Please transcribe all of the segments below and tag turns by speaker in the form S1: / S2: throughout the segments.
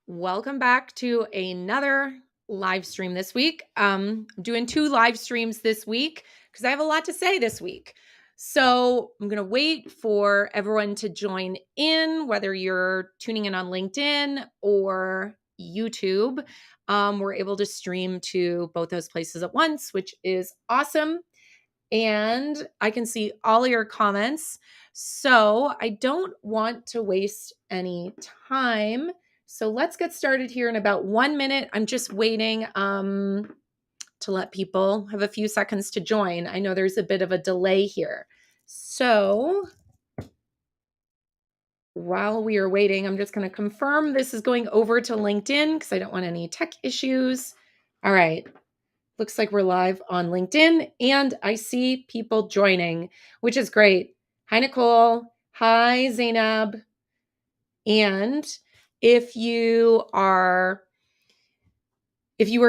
S1: Welcome back to another live stream this week. I'm doing 2 live streams this week because I have a lot to say this week. So I'm going to wait for everyone to join in, whether you're tuning in on LinkedIn or YouTube. We're able to stream to both those places at once, which is awesome. And I can see all your comments. So I don't want to waste any time. So let's get started here in about 1 minute. I'm just waiting to let people have a few seconds to join. I know there's a bit of a delay here. So while we are waiting, I'm just going to confirm this is going over to LinkedIn because I don't want any tech issues. All right. Looks like we're live on LinkedIn and I see people joining, which is great. Hi, Nicole. Hi, Zainab. And if you were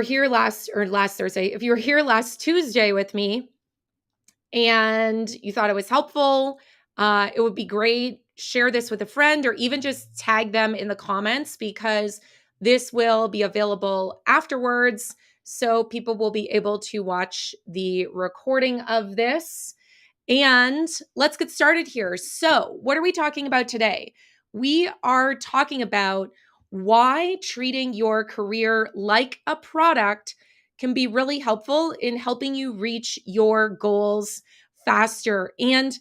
S1: here last Thursday, if you were here last Tuesday with me and you thought it was helpful, it would be great. Share this with a friend or even just tag them in the comments because this will be available afterwards. So people will be able to watch the recording of this. And let's get started here. So, what are we talking about today? We are talking about why treating your career like a product can be really helpful in helping you reach your goals faster. And,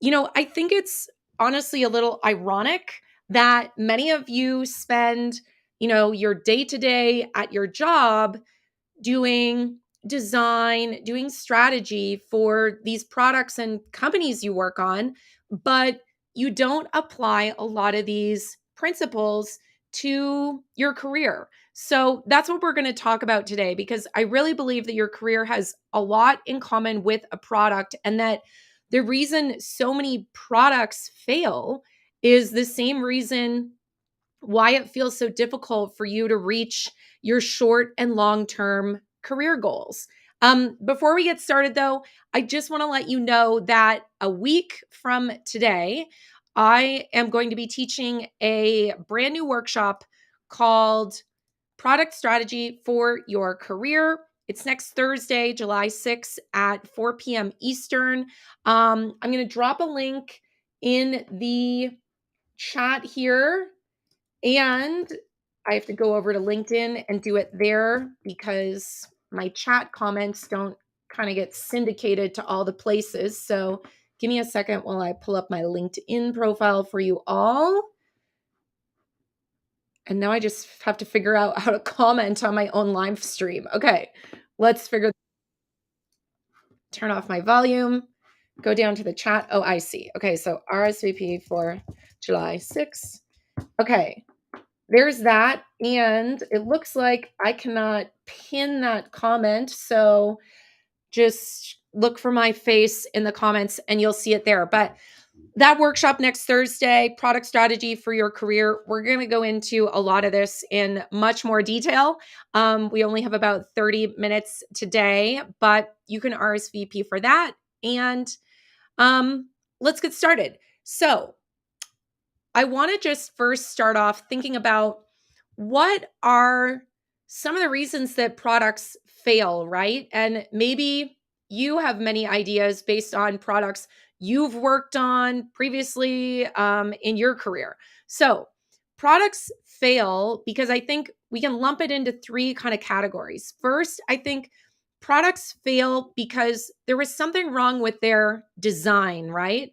S1: I think it's honestly a little ironic that many of you spend, your day to day at your job doing design, doing strategy for these products and companies you work on, but you don't apply a lot of these principles to your career. So that's what we're going to talk about today because I really believe that your career has a lot in common with a product and that the reason so many products fail is the same reason why it feels so difficult for you to reach your short and long-term career goals. Before we get started, though, I just want to let you know that a week from today, I am going to be teaching a brand new workshop called Product Strategy for Your Career. It's next Thursday, July 6th at 4 p.m. Eastern. I'm going to drop a link in the chat here and I have to go over to LinkedIn and do it there because my chat comments don't kind of get syndicated to all the places. So give me a second while I pull up my LinkedIn profile for you all. And now I just have to figure out how to comment on my own live stream. Okay, let's turn off my volume, go down to the chat. Oh, I see. Okay, so RSVP for July 6th. Okay. There's that. And it looks like I cannot pin that comment. So just look for my face in the comments and you'll see it there. But that workshop next Thursday, product strategy for your career, we're going to go into a lot of this in much more detail. We only have about 30 minutes today, but you can RSVP for that. And let's get started. So I want to just first start off thinking about what are some of the reasons that products fail, right? And maybe you have many ideas based on products you've worked on previously in your career. So, products fail because I think we can lump it into three kind of categories. First, I think products fail because there was something wrong with their design, right?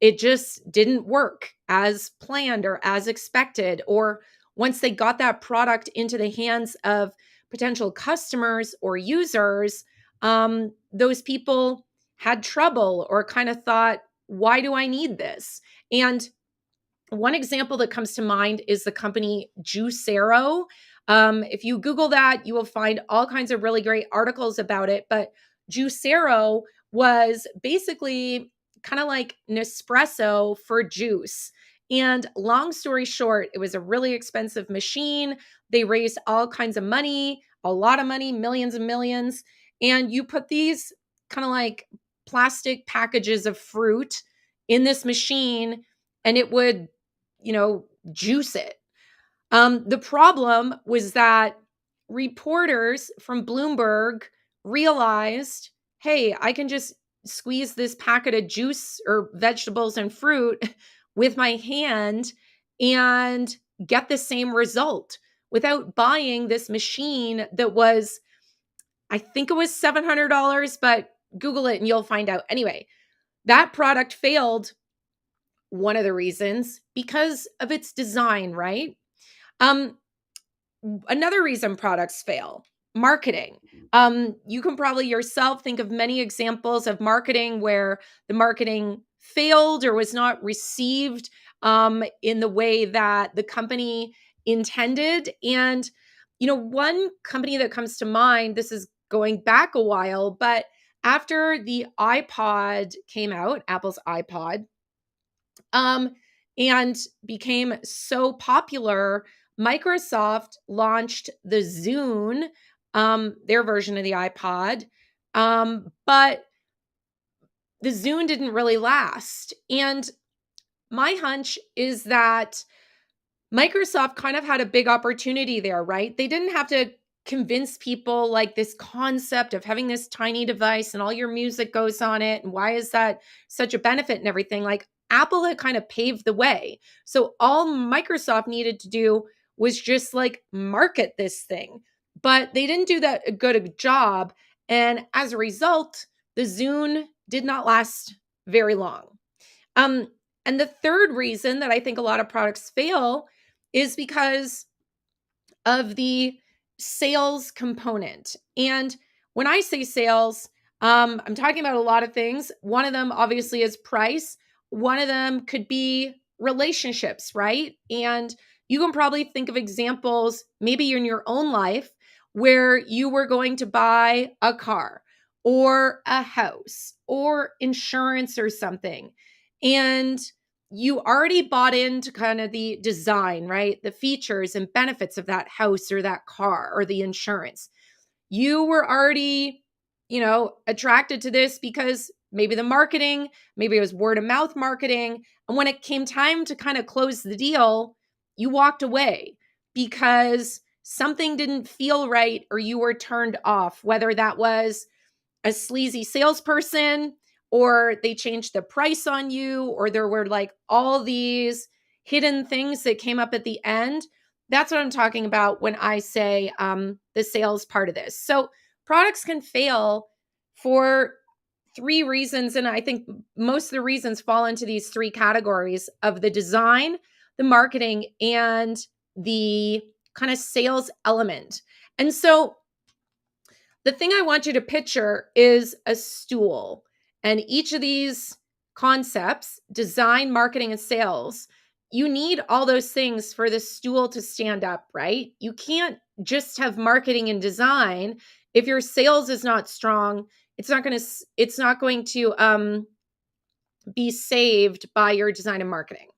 S1: It just didn't work as planned or as expected. Or once they got that product into the hands of potential customers or users, those people had trouble or kind of thought, why do I need this? And one example that comes to mind is the company Juicero. If you Google that, you will find all kinds of really great articles about it. But Juicero was basically kind of like Nespresso for juice. And long story short, it was a really expensive machine. They raised all kinds of money, a lot of money, millions and millions. And you put these kind of like plastic packages of fruit in this machine, and it would juice it. The problem was that reporters from Bloomberg realized, hey, I can just squeeze this packet of juice or vegetables and fruit with my hand and get the same result without buying this machine that was, I think it was $700, but Google it and you'll find out. Anyway, that product failed. One of the reasons because of its design, right? Um, Another reason products fail, marketing. You can probably yourself think of many examples of marketing where the marketing failed or was not received in the way that the company intended. And, one company that comes to mind, this is going back a while, but after the iPod came out, Apple's iPod, um, and became so popular, Microsoft launched the Zune, their version of the iPod, but the Zune didn't really last. And my hunch is that Microsoft kind of had a big opportunity there, right? They didn't have to convince people like this concept of having this tiny device and all your music goes on it. And why is that such a benefit and everything? Like Apple had kind of paved the way. So all Microsoft needed to do was just like market this thing. But they didn't do that good a job. And as a result, the Zune did not last very long. Um, and the third reason that I think a lot of products fail is because of the sales component. And when I say sales, I'm talking about a lot of things. One of them, obviously, is price. One of them could be relationships, right? And you can probably think of examples, maybe in your own life, where you were going to buy a car or a house or insurance or something. And you already bought into kind of the design, right? The features and benefits of that house or that car or the insurance. You were already, attracted to this because maybe the marketing, maybe it was word of mouth marketing. And when it came time to kind of close the deal, you walked away because something didn't feel right or you were turned off, whether that was a sleazy salesperson or they changed the price on you or there were like all these hidden things that came up at the end. That's what I'm talking about when I say the sales part of this. So products can fail for three reasons. And I think most of the reasons fall into these three categories of the design, the marketing, and the kind of sales element. And so the thing I want you to picture is a stool. And each of these concepts, design, marketing, and sales, you need all those things for the stool to stand up, right? You can't just have marketing and design. If your sales is not strong, it's not going to be saved by your design and marketing.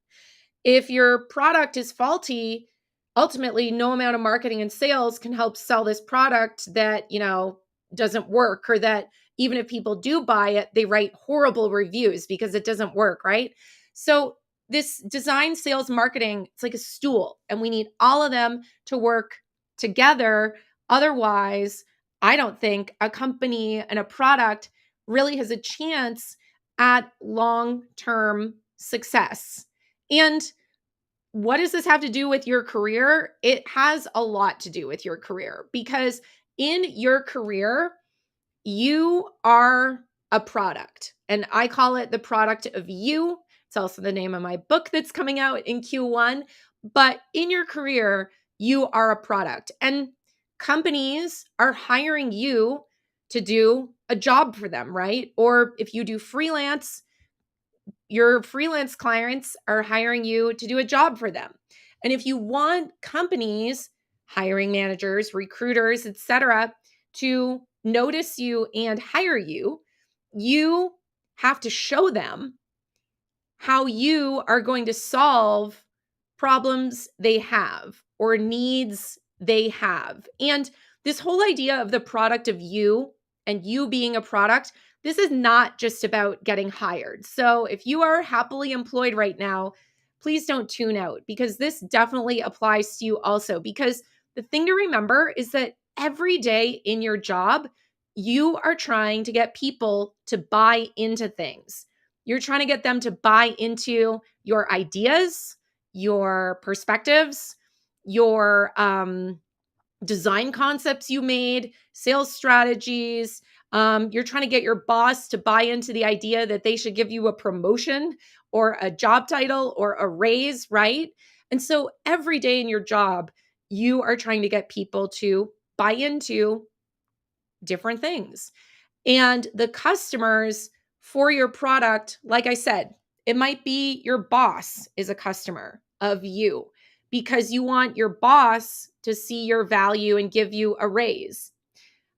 S1: If your product is faulty, ultimately no amount of marketing and sales can help sell this product that, doesn't work, or that even if people do buy it, they write horrible reviews because it doesn't work, right? So this design, sales, marketing, it's like a stool, and we need all of them to work together. Otherwise, I don't think a company and a product really has a chance at long-term success. And what does this have to do with your career? It has a lot to do with your career because in your career, you are a product, and I call it the product of you. It's also the name of my book that's coming out in Q1. But in your career, you are a product, and companies are hiring you to do a job for them, right? Or if you do freelance, your freelance clients are hiring you to do a job for them. And if you want companies, hiring managers, recruiters, etc., to notice you and hire you, you have to show them how you are going to solve problems they have or needs they have. And this whole idea of the product of you and you being a product, this is not just about getting hired. So if you are happily employed right now, please don't tune out, because this definitely applies to you also. Because the thing to remember is that every day in your job, you are trying to get people to buy into things. You're trying to get them to buy into your ideas, your perspectives, your design concepts you made, sales strategies. You're trying to get your boss to buy into the idea that they should give you a promotion or a job title or a raise, right? And so every day in your job, you are trying to get people to buy into different things. And the customers for your product, like I said, it might be your boss is a customer of you because you want your boss to see your value and give you a raise.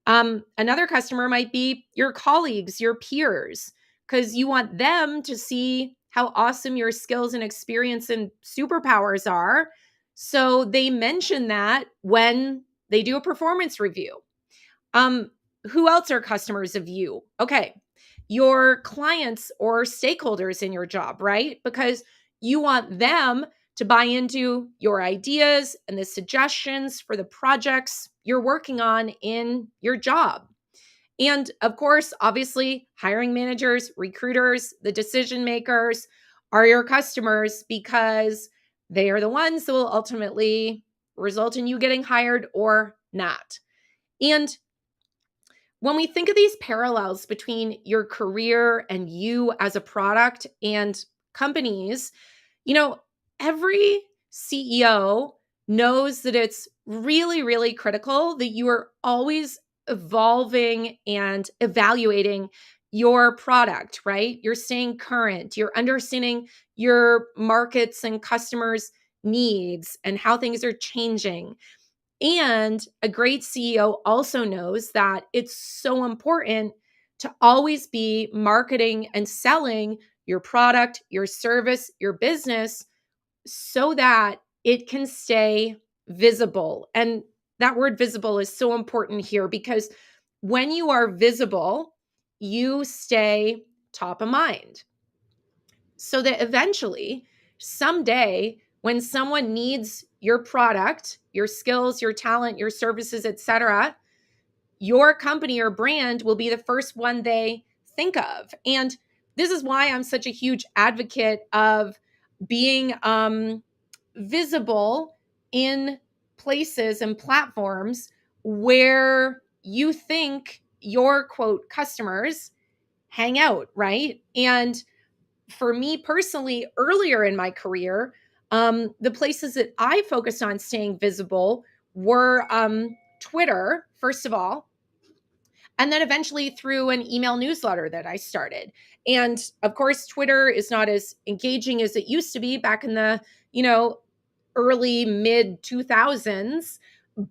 S1: Another customer might be your colleagues, your peers, because you want them to see how awesome your skills and experience and superpowers are. So they mention that when they do a performance review. Um, who else are customers of you? Okay, your clients or stakeholders in your job, right? Because you want them to buy into your ideas and the suggestions for the projects you're working on in your job. And of course, obviously, hiring managers, recruiters, the decision makers are your customers because they are the ones that will ultimately result in you getting hired or not. And when we think of these parallels between your career and you as a product and companies, every CEO knows that it's really, really critical that you are always evolving and evaluating your product, right? You're staying current, you're understanding your markets and customers' needs and how things are changing. And a great CEO also knows that it's so important to always be marketing and selling your product, your service, your business so that it can stay visible. And that word visible is so important here because when you are visible, you stay top of mind. So that eventually, someday, when someone needs your product, your skills, your talent, your services, etc., your company or brand will be the first one they think of. And this is why I'm such a huge advocate of being visible in places and platforms where you think your quote customers hang out, right? And for me personally, earlier in my career, the places that I focused on staying visible were Twitter, first of all, and then eventually through an email newsletter that I started. And of course, Twitter is not as engaging as it used to be back in the, early mid 2000s.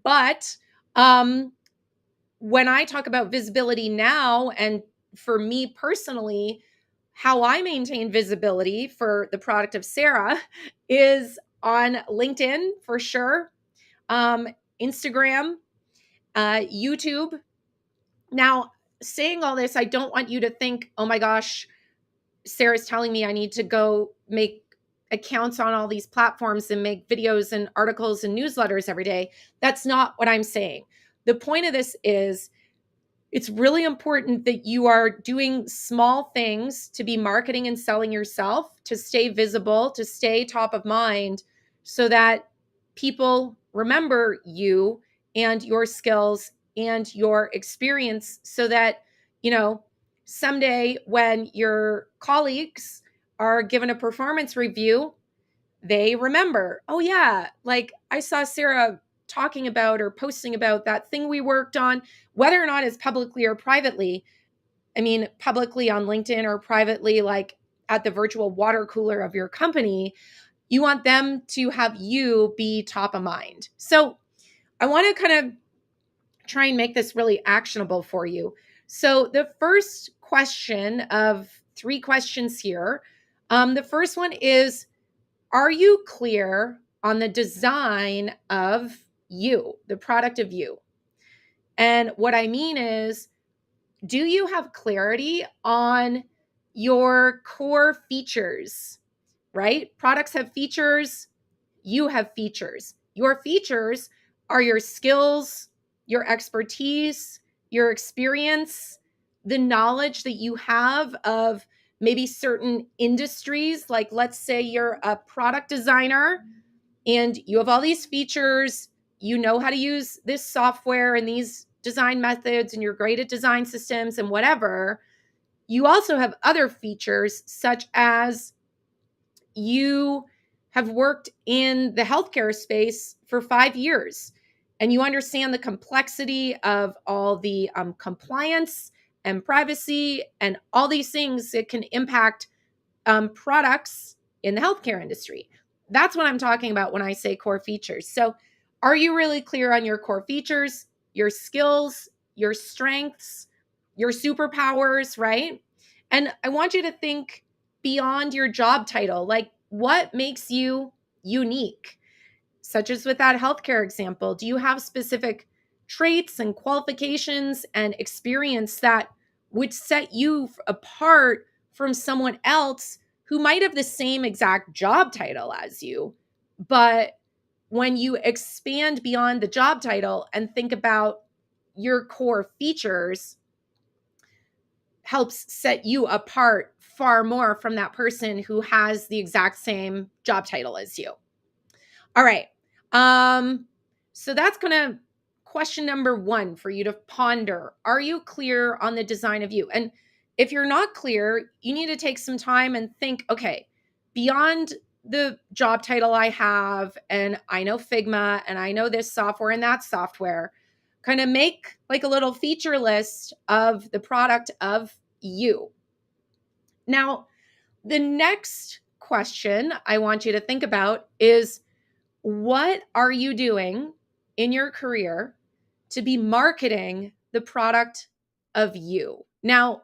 S1: But when I talk about visibility now, and for me personally, how I maintain visibility for the product of Sarah is on LinkedIn for sure, Instagram, YouTube. Now, saying all this, I don't want you to think, oh my gosh, Sarah's telling me I need to go make accounts on all these platforms and make videos and articles and newsletters every day. That's not what I'm saying. The point of this is it's really important that you are doing small things to be marketing and selling yourself, to stay visible, to stay top of mind, so that people remember you and your skills and your experience, so that, someday when your colleagues are given a performance review, they remember, oh yeah, like I saw Sarah talking about or posting about that thing we worked on, whether or not it's publicly or privately. I mean, publicly on LinkedIn or privately, like at the virtual water cooler of your company, you want them to have you be top of mind. So I want to kind of try and make this really actionable for you. So the first question of 3 questions here, the first one is, are you clear on the design of you, the product of you? And what I mean is, do you have clarity on your core features, right? Products have features, you have features. Your features are your skills, your expertise, your experience, the knowledge that you have of maybe certain industries. Like, let's say you're a product designer and you have all these features, you know how to use this software and these design methods, and you're great at design systems and whatever. You also have other features, such as you have worked in the healthcare space for 5 years and you understand the complexity of all the compliance and privacy and all these things that can impact products in the healthcare industry. That's what I'm talking about when I say core features. So, are you really clear on your core features, your skills, your strengths, your superpowers, right? And I want you to think beyond your job title. Like, what makes you unique? Such as with that healthcare example, do you have specific traits and qualifications and experience that would set you apart from someone else who might have the same exact job title as you? But when you expand beyond the job title and think about your core features, helps set you apart far more from that person who has the exact same job title as you. All right. So that's gonna question number one for you to ponder. Are you clear on the design of you? And if you're not clear, you need to take some time and think, okay, beyond the job title I have, and I know Figma, and I know this software and that software, kind of make like a little feature list of the product of you. Now, the next question I want you to think about is, what are you doing in your career to be marketing the product of you? Now,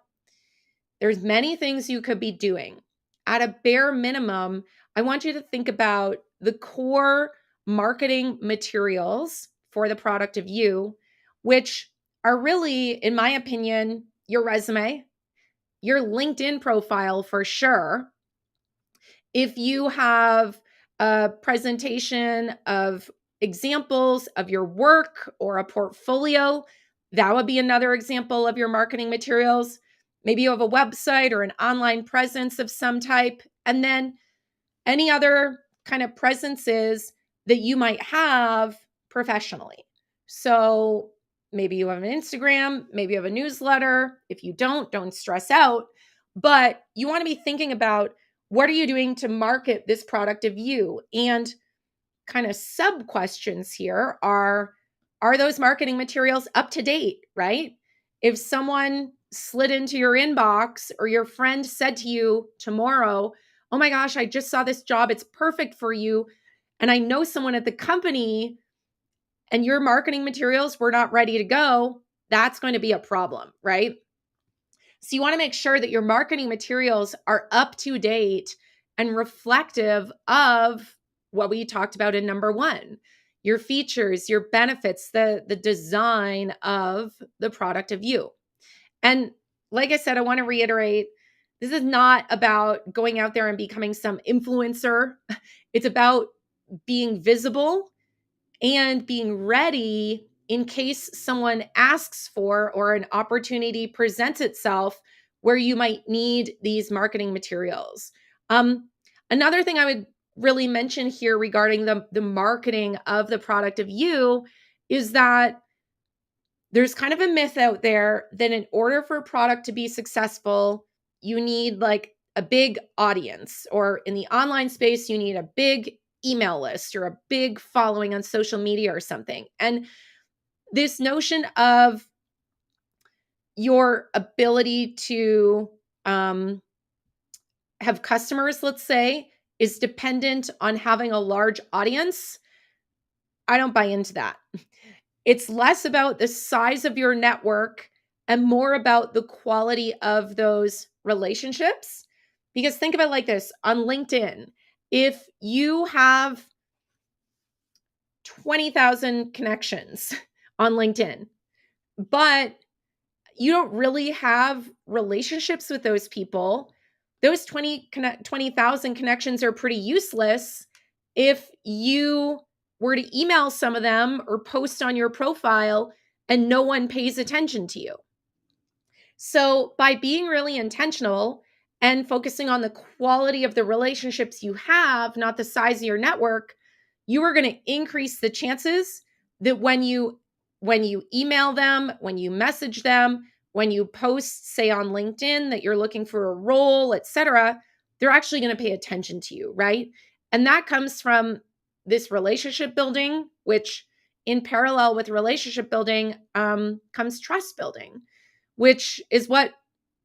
S1: there's many things you could be doing. At a bare minimum, I want you to think about the core marketing materials for the product of you, which are really, in my opinion, your resume, your LinkedIn profile for sure. If you have a presentation of examples of your work or a portfolio, that would be another example of your marketing materials. Maybe you have a website or an online presence of some type, and then any other kind of presences that you might have professionally. So maybe you have an Instagram, maybe you have a newsletter. If you don't stress out. But you want to be thinking about, what are you doing to market this product of you? And kind of sub questions here are those marketing materials up to date, right? If someone slid into your inbox or your friend said to you tomorrow, oh my gosh, I just saw this job, it's perfect for you, and I know someone at the company, and your marketing materials were not ready to go, that's going to be a problem, right? So you want to make sure that your marketing materials are up to date and reflective of what we talked about in number one: your features, your benefits, the design of the product of you. And like I said, I want to reiterate, this is not about going out there and becoming some influencer. It's about being visible and being ready in case someone asks for, or an opportunity presents itself where you might need these marketing materials. Another thing I would really mention here regarding the marketing of the product of you is that there's kind of a myth out there that in order for a product to be successful, you need like a big audience, or in the online space, you need a big email list or a big following on social media or something. And this notion of your ability to have customers, let's say, is dependent on having a large audience. I don't buy into that. It's less about the size of your network and more about the quality of those relationships. Because think of it like this: on LinkedIn, if you have 20,000 connections on LinkedIn, but you don't really have relationships with those people, those 20,000 connections are pretty useless if you were to email some of them or post on your profile and no one pays attention to you. So, by being really intentional and focusing on the quality of the relationships you have, not the size of your network, you are going to increase the chances that when you email them, when you message them, when you post say on LinkedIn that you're looking for a role, etc., they're actually going to pay attention to you, right? And that comes from this relationship building, which in parallel with relationship building comes trust building, which is what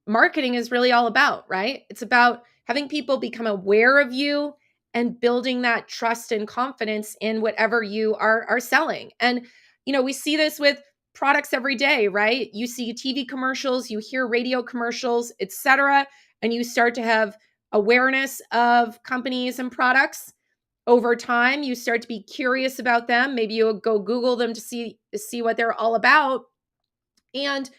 S1: marketing is really all about, right? It's about having people become aware of you and building that trust and confidence in whatever you are selling. And we see this with products every day, right? You see TV commercials, you hear radio commercials, etc., and you start to have awareness of companies and products. Over time, you start to be curious about them. Maybe you'll go Google them to see what they're all about. And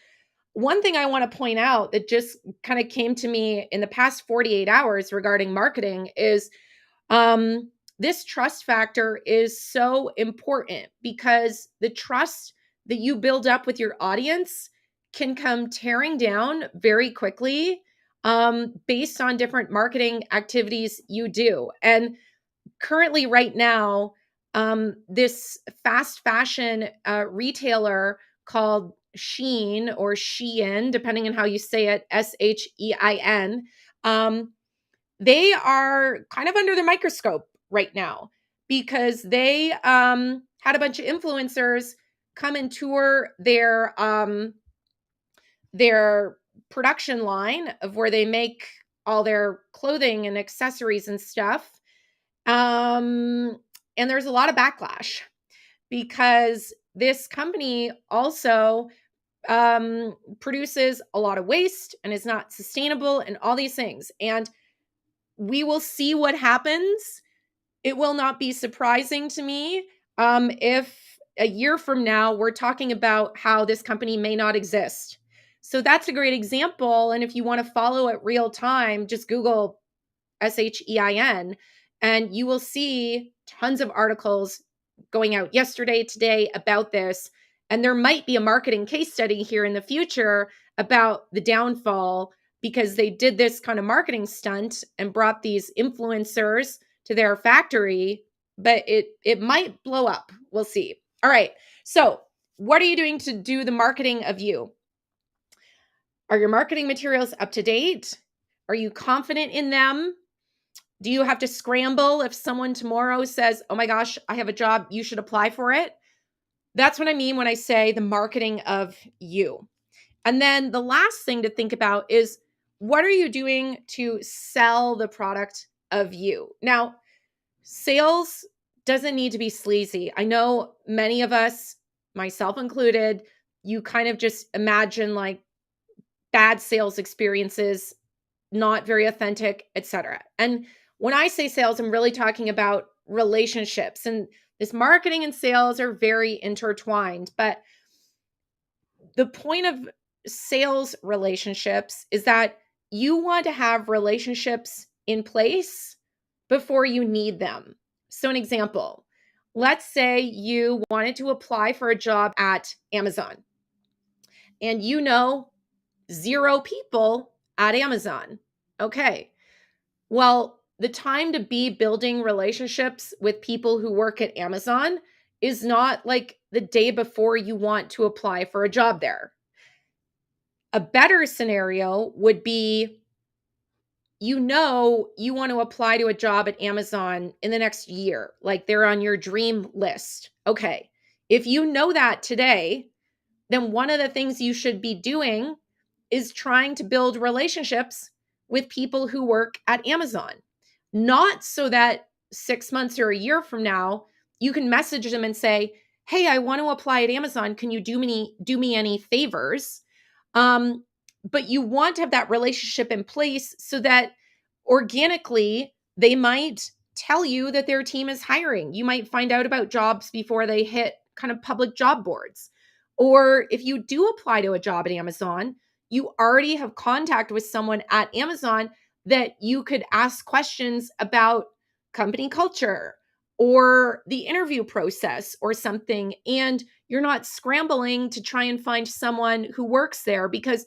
S1: one thing I want to point out that just kind of came to me in the past 48 hours regarding marketing is this trust factor is so important because the trust that you build up with your audience can come tearing down very quickly based on different marketing activities you do. And currently, right now, this fast fashion retailer called Shein or Shein, depending on how you say it, Shein, they are kind of under the microscope right now because they had a bunch of influencers come and tour their production line of where they make all their clothing and accessories and stuff. And there's a lot of backlash because this company also produces a lot of waste and is not sustainable and all these things. And we will see what happens. It will not be surprising to me if a year from now we're talking about how this company may not exist. So that's a great example. And if you want to follow it real time, just Google Shein, and you will see tons of articles going out yesterday, today about this. And there might be a marketing case study here in the future about the downfall because they did this kind of marketing stunt and brought these influencers to their factory, but it might blow up. We'll see. All right. So, what are you doing to do the marketing of you? Are your marketing materials up to date? Are you confident in them? Do you have to scramble if someone tomorrow says, "Oh my gosh, I have a job, you should apply for it"? That's what I mean when I say the marketing of you. And then the last thing to think about is what are you doing to sell the product of you? Now, sales doesn't need to be sleazy. I know many of us, myself included, you kind of just imagine like bad sales experiences, not very authentic, etc. And when I say sales, I'm really talking about relationships. And this marketing and sales are very intertwined. But the point of sales relationships is that you want to have relationships in place before you need them. So, an example, let's say you wanted to apply for a job at Amazon and you know 0 people at Amazon. Okay. Well, the time to be building relationships with people who work at Amazon is not like the day before you want to apply for a job there. A better scenario would be you want to apply to a job at Amazon in the next year, like they're on your dream list. Okay. If you know that today, then one of the things you should be doing is trying to build relationships with people who work at Amazon. Not so that 6 months or a year from now, you can message them and say, "Hey, I want to apply at Amazon. Can you do me any favors?" But you want to have that relationship in place so that organically they might tell you that their team is hiring. You might find out about jobs before they hit kind of public job boards. Or if you do apply to a job at Amazon, you already have contact with someone at Amazon that you could ask questions about company culture or the interview process or something. And you're not scrambling to try and find someone who works there, because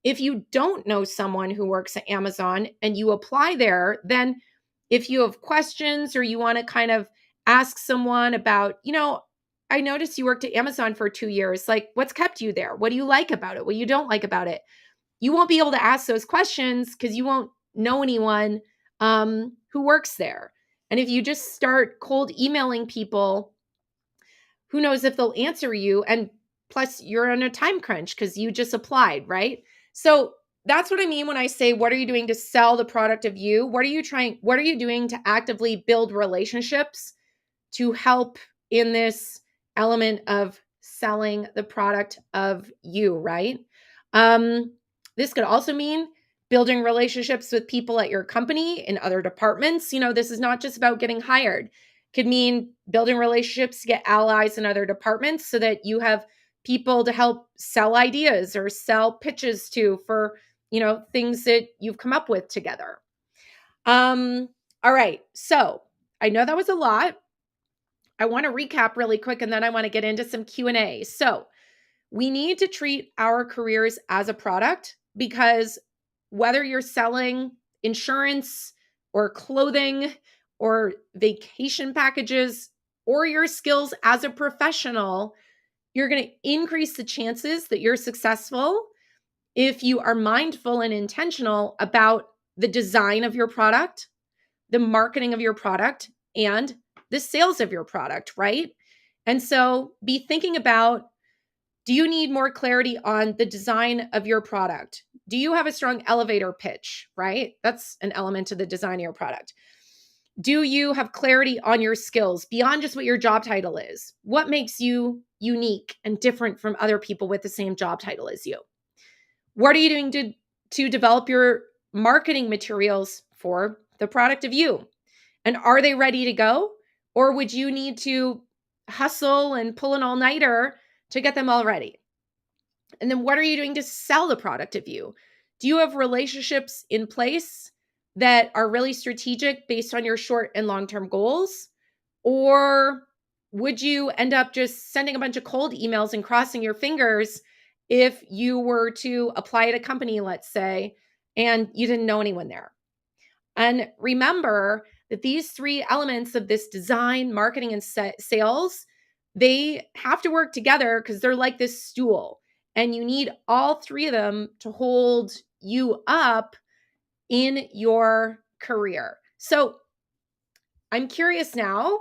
S1: if you don't know someone who works at Amazon and you apply there, then if you have questions or you want to kind of ask someone about, I noticed you worked at Amazon for 2 years. Like, what's kept you there? What do you like about it? What you don't like about it? You won't be able to ask those questions because you won't know anyone who works there. And if you just start cold emailing people, who knows if they'll answer you? And plus, you're on a time crunch because you just applied, right? So that's what I mean when I say, what are you doing to sell the product of you? What are you doing to actively build relationships to help in this element of selling the product of you, right? This could also mean building relationships with people at your company in other departments. This is not just about getting hired. Could mean building relationships to get allies in other departments so that you have people to help sell ideas or sell pitches to for, things that you've come up with together. All right. So I know that was a lot. I want to recap really quick, and then I want to get into some Q&A. So we need to treat our careers as a product, because whether you're selling insurance or clothing or vacation packages or your skills as a professional, you're going to increase the chances that you're successful if you are mindful and intentional about the design of your product, the marketing of your product, and the sales of your product, right? And so be thinking about, do you need more clarity on the design of your product? Do you have a strong elevator pitch, right? That's an element of the design of your product. Do you have clarity on your skills beyond just what your job title is? What makes you unique and different from other people with the same job title as you? What are you doing to develop your marketing materials for the product of you? And are they ready to go? Or would you need to hustle and pull an all-nighter to get them all ready? And then what are you doing to sell the product of you? Do you have relationships in place that are really strategic based on your short and long-term goals? Or would you end up just sending a bunch of cold emails and crossing your fingers if you were to apply at a company, let's say, and you didn't know anyone there? And remember that these three elements of this design, marketing, and sales, they have to work together because they're like this stool. And you need all three of them to hold you up in your career. So I'm curious now,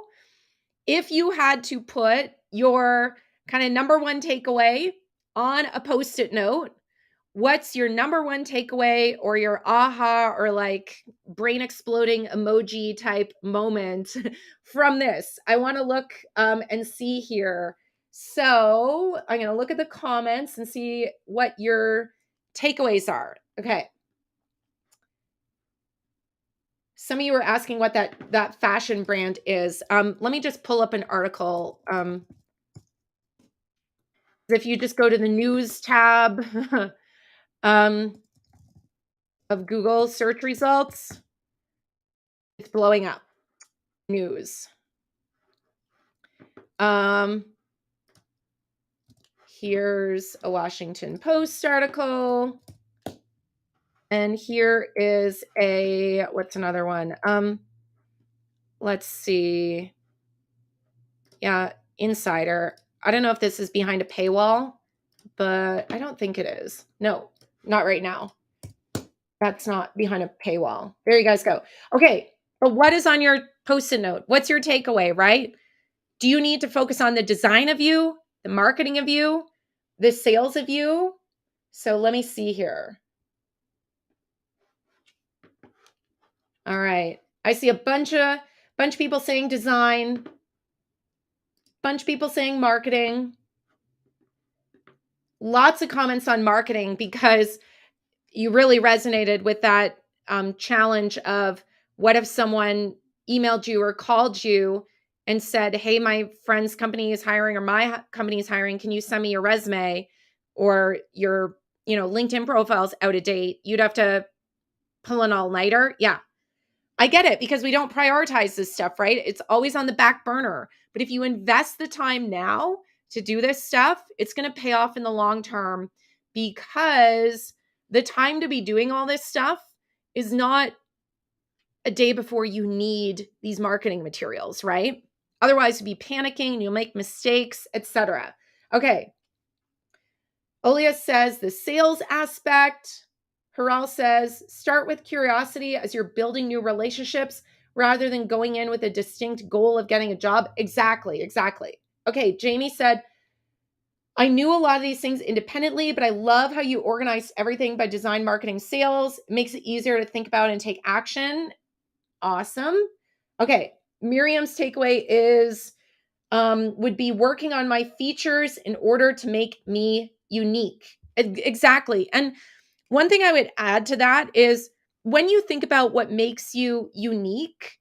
S1: if you had to put your kind of number one takeaway on a Post-it note, what's your number one takeaway or your aha or like brain exploding emoji type moment from this? I want to look and see here. So I'm going to look at the comments and see what your takeaways are. Okay. Some of you were asking what that fashion brand is. Let me just pull up an article. If you just go to the news tab of Google search results, it's blowing up. News. Here's a Washington Post article. And here is what's another one? Let's see. Yeah, Insider. I don't know if this is behind a paywall, but I don't think it is. No, not right now. That's not behind a paywall. There you guys go. Okay, but what is on your Post-it note? What's your takeaway, right? Do you need to focus on the design of you, the marketing of you, the sales of you? So let me see here. All right. I see a bunch of people saying design, bunch of people saying marketing. Lots of comments on marketing because you really resonated with that challenge of, what if someone emailed you or called you and said, hey, my friend's company is hiring or my company is hiring. Can you send me your resume? Or your LinkedIn profile's out of date. You'd have to pull an all-nighter. Yeah, I get it because we don't prioritize this stuff, right? It's always on the back burner. But if you invest the time now to do this stuff, it's going to pay off in the long term because the time to be doing all this stuff is not a day before you need these marketing materials, right? Otherwise, you'll be panicking and you'll make mistakes, etc. Okay. Olia says the sales aspect. Haral says start with curiosity as you're building new relationships rather than going in with a distinct goal of getting a job. Exactly. Okay. Jamie said, I knew a lot of these things independently, but I love how you organize everything by design, marketing, sales. It makes it easier to think about and take action. Awesome. Okay. Miriam's takeaway is would be working on my features in order to make me unique. Exactly. And one thing I would add to that is when you think about what makes you unique,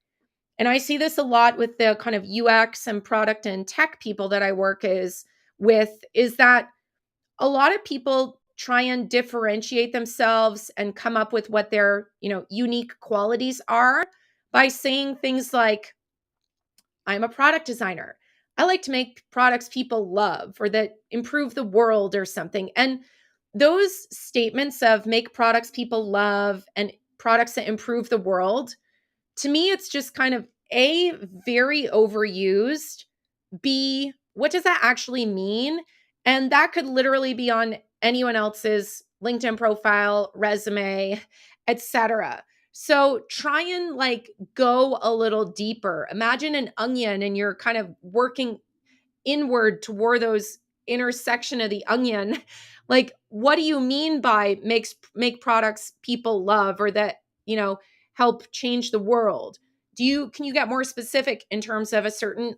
S1: and I see this a lot with the kind of UX and product and tech people that I work with, is that a lot of people try and differentiate themselves and come up with what their, unique qualities are by saying things like, I'm a product designer. I like to make products people love or that improve the world or something. And those statements of make products people love and products that improve the world, to me, it's just kind of A, very overused. B, what does that actually mean? And that could literally be on anyone else's LinkedIn profile, resume, etc. So try and go a little deeper. Imagine an onion and you're kind of working inward toward those intersection of the onion. Like, what do you mean by make products people love or that, help change the world? Can you get more specific in terms of a certain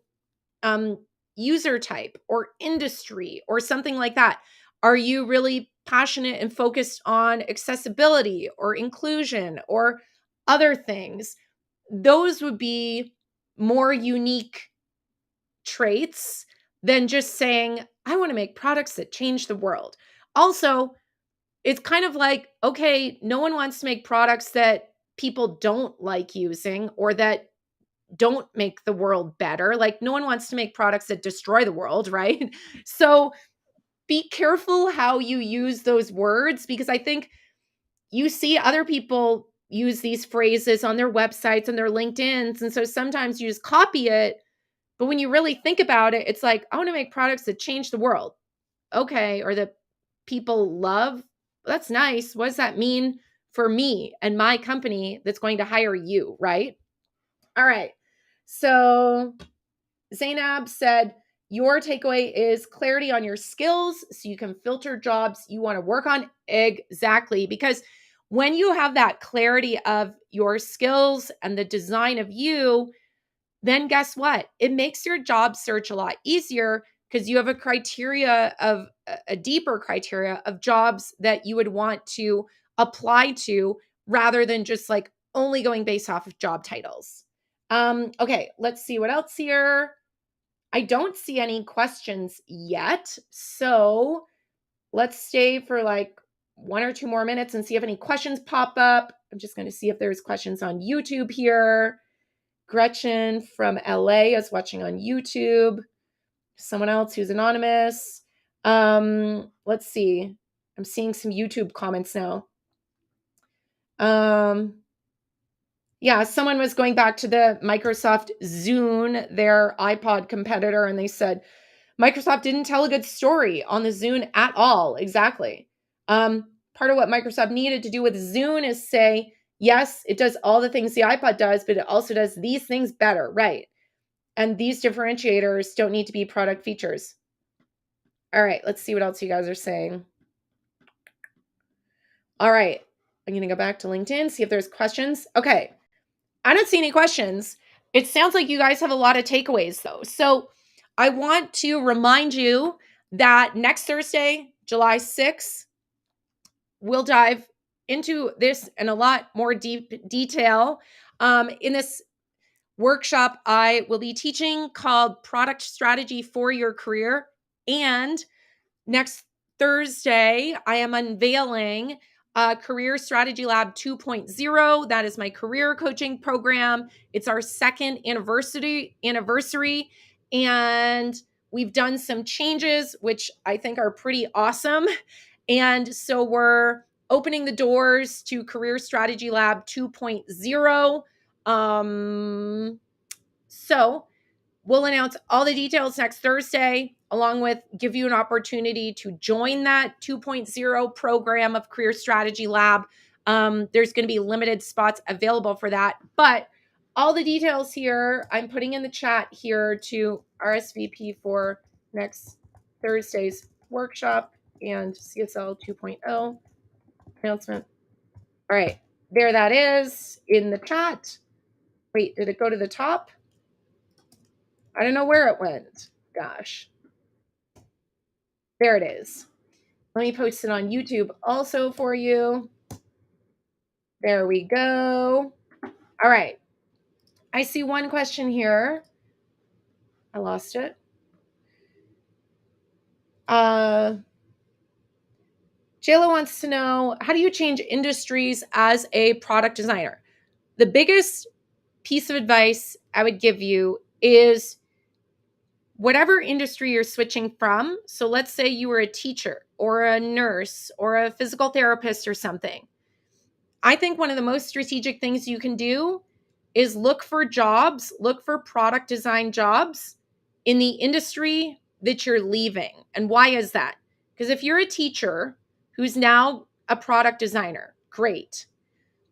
S1: um, user type or industry or something like that? Are you really passionate and focused on accessibility or inclusion or other things? Those would be more unique traits than just saying, I want to make products that change the world. Also, it's kind of like, okay, no one wants to make products that people don't like using or that don't make the world better. Like, no one wants to make products that destroy the world, right? So be careful how you use those words because I think you see other people use these phrases on their websites and their LinkedIn's. And so sometimes you just copy it. But when you really think about it, it's like, I want to make products that change the world. Okay. Or that people love. That's nice. What does that mean for me and my company that's going to hire you? Right. All right. So Zainab said, your takeaway is clarity on your skills so you can filter jobs you want to work on. Exactly. Because when you have that clarity of your skills and the design of you, then guess what? It makes your job search a lot easier because you have a deeper criteria of jobs that you would want to apply to rather than just only going based off of job titles. Okay, let's see what else here. I don't see any questions yet. So let's stay for 1 or 2 more minutes and see if any questions pop up. I'm just going to see if there's questions on YouTube here. Gretchen from LA is watching on YouTube. Someone else who's anonymous. Let's see. I'm seeing some YouTube comments now. Yeah, someone was going back to the Microsoft Zune, their iPod competitor, and they said, Microsoft didn't tell a good story on the Zune at all. Exactly. Part of what Microsoft needed to do with Zune is say, yes, it does all the things the iPod does, but it also does these things better, right? And these differentiators don't need to be product features. All right, let's see what else you guys are saying. All right, I'm going to go back to LinkedIn, see if there's questions. Okay, I don't see any questions. It sounds like you guys have a lot of takeaways, though. So I want to remind you that next Thursday, July 6th, we'll dive into this in a lot more deep detail. In this workshop I will be teaching called Product Strategy for Your Career. And next Thursday, I am unveiling Career Strategy Lab 2.0. That is my career coaching program. It's our second anniversary, and we've done some changes, which I think are pretty awesome. And so we're opening the doors to Career Strategy Lab 2.0. So we'll announce all the details next Thursday, along with give you an opportunity to join that 2.0 program of Career Strategy Lab. There's going to be limited spots available for that, but all the details here, I'm putting in the chat here to RSVP for next Thursday's workshop and CSL 2.0 announcement. All right, there that is in the chat. Wait, did it go to the top? I don't know where it went. Gosh. There it is. Let me post it on YouTube also for you. There we go. All right. I see one question here. I lost it. Jayla wants to know, how do you change industries as a product designer? The biggest piece of advice I would give you is whatever industry you're switching from. So let's say you were a teacher or a nurse or a physical therapist or something. I think one of the most strategic things you can do is look for jobs, look for product design jobs in the industry that you're leaving. And why is that? Because if you're a teacher who's now a product designer, great.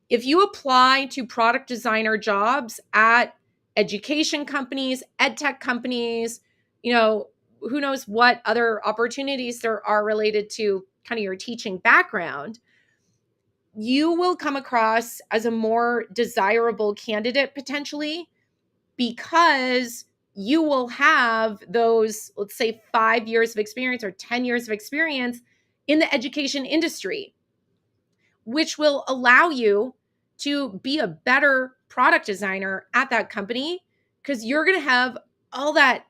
S1: If you apply to product designer jobs at education companies, ed tech companies, who knows what other opportunities there are related to kind of your teaching background, you will come across as a more desirable candidate potentially because you will have those, let's say, 5 years of experience or 10 years of experience in the education industry, which will allow you to be a better product designer at that company because you're going to have all that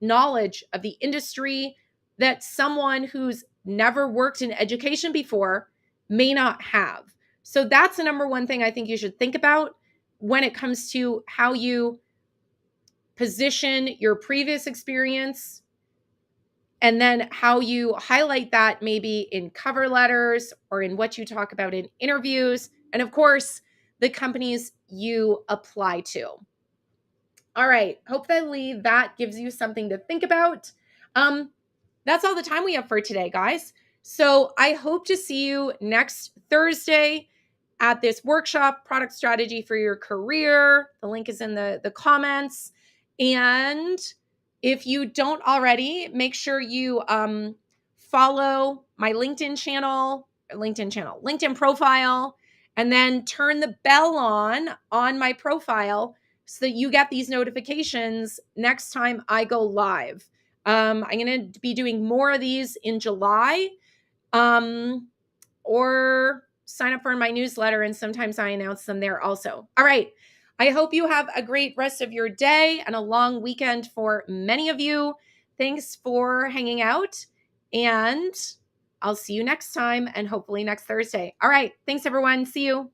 S1: knowledge of the industry that someone who's never worked in education before may not have. So that's the number one thing I think you should think about when it comes to how you position your previous experience and then how you highlight that maybe in cover letters or in what you talk about in interviews. And of course, the companies you apply to. All right. Hopefully that gives you something to think about. That's all the time we have for today, guys. So I hope to see you next Thursday at this workshop, Product Strategy for Your Career. The link is in the comments. And if you don't already, make sure you follow my LinkedIn profile, and then turn the bell on my profile so that you get these notifications next time I go live. I'm going to be doing more of these in July, or sign up for my newsletter, and sometimes I announce them there also. All right. I hope you have a great rest of your day and a long weekend for many of you. Thanks for hanging out, and I'll see you next time and hopefully next Thursday. All right. Thanks, everyone. See you.